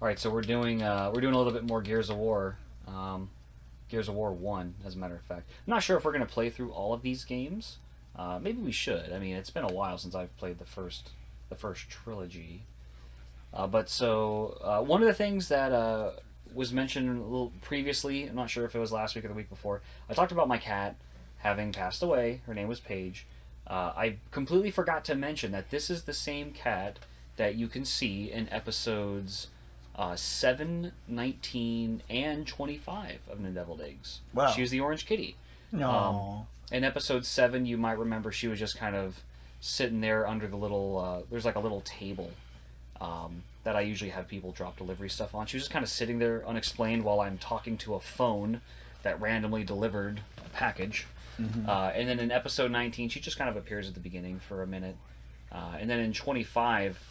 All right, so we're doing a little bit more Gears of War. Gears of War 1, as a matter of fact. I'm not sure if we're going to play through all of these games. Maybe we should. I mean, it's been a while since I've played the first trilogy. One of the things that was mentioned a little previously, I'm not sure if it was last week or the week before, I talked about my cat having passed away. Her name was Paige. I completely forgot to mention that this is the same cat that you can see in episodes 7, 19, and 25 of No Deviled Eggs. Wow. She was the orange kitty. No. In episode 7, you might remember she was just kind of sitting there under the little, there's like a little table that I usually have people drop delivery stuff on. She was just kind of sitting there unexplained while I'm talking to a phone that randomly delivered a package. Mm-hmm. And then in episode 19, she just kind of appears at the beginning for a minute. And then in 25,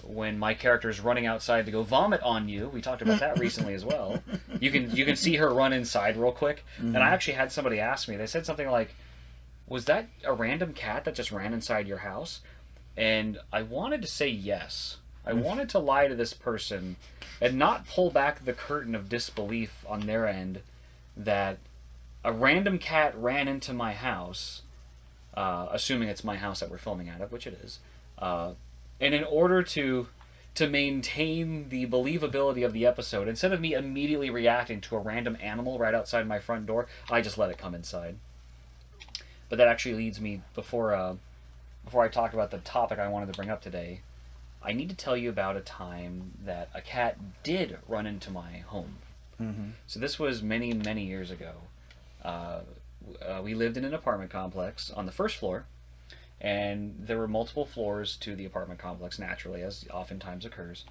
when my character is running outside to go vomit on you, we talked about that recently as well. You can see her run inside real quick. Mm-hmm. And I actually had somebody ask me. They said something like, "Was that a random cat that just ran inside your house?" And I wanted to say yes. I wanted to lie to this person and not pull back the curtain of disbelief on their end that a random cat ran into my house, assuming it's my house that we're filming out of, which it is. And in order to maintain the believability of the episode, instead of me immediately reacting to a random animal right outside my front door, I just let it come inside. But that actually leads me, before I talk about the topic I wanted to bring up today, I need to tell you about a time that a cat did run into my home. Mm-hmm. So this was many, many years ago. We lived in an apartment complex on the first floor, and there were multiple floors to the apartment complex, naturally, as oftentimes occurs.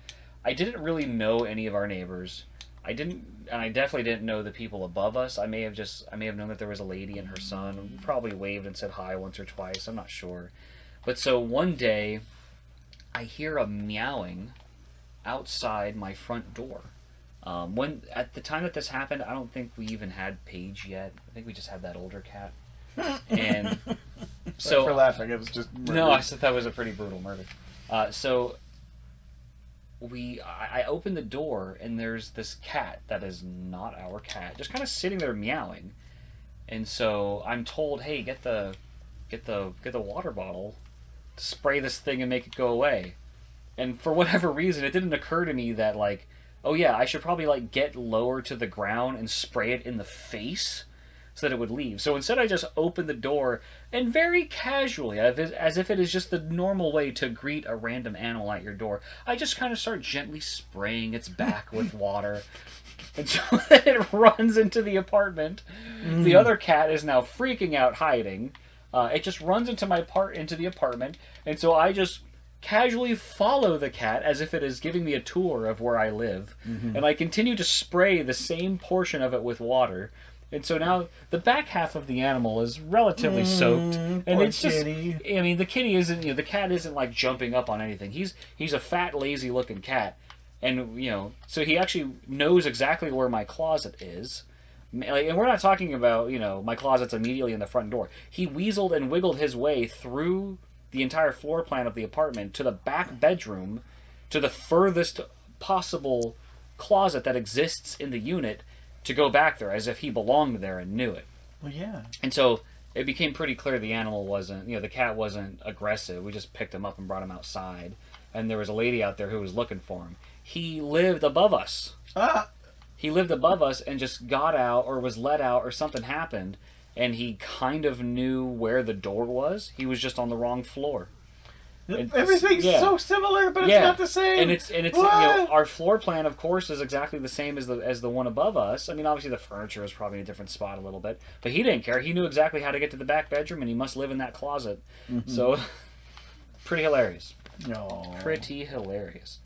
I didn't really know any of our neighbors. I definitely didn't know the people above us. I may have known that there was a lady and her son. We probably waved and said hi once or twice. I'm not sure. But so one day, I hear a meowing outside my front door. When at the time that this happened, I don't think we even had Paige yet. I think we just had that older cat. And so for laughing, it was just murder. No, I said that was a pretty brutal murder. I open the door, and there's this cat that is not our cat, just kind of sitting there meowing. And so I'm told, "Hey, get the water bottle, spray this thing and make it go away." And for whatever reason, it didn't occur to me that, like, oh yeah, I should probably get lower to the ground and spray it in the face so that it would leave. So instead, I just opened the door and very casually, as if it is just the normal way to greet a random animal at your door, I just kind of start gently spraying its back with water. And so it runs into the apartment. The other cat is now freaking out, hiding. It just runs into the apartment, and so I just casually follow the cat as if it is giving me a tour of where I live, and I continue to spray the same portion of it with water. And so now the back half of the animal is relatively soaked, and it's just, kitty. I mean, the kitty isn't, the cat isn't like jumping up on anything. He's a fat, lazy looking cat, and so he actually knows exactly where my closet is. And we're not talking about, my closet's immediately in the front door. He weaseled and wiggled his way through the entire floor plan of the apartment to the back bedroom, to the furthest possible closet that exists in the unit, to go back there as if he belonged there and knew it. Well, yeah. And so it became pretty clear the animal wasn't, the cat wasn't aggressive. We just picked him up and brought him outside. And there was a lady out there who was looking for him. He lived above us. He lived above us and just got out or was let out or something happened, and he kind of knew where the door was. He was just on the wrong floor. Everything's so similar, but it's not the same. And it's our floor plan, of course, is exactly the same as the one above us. I mean, obviously the furniture is probably in a different spot a little bit, but he didn't care. He knew exactly how to get to the back bedroom, and he must live in that closet. Mm-hmm. So, pretty hilarious. No. Pretty hilarious.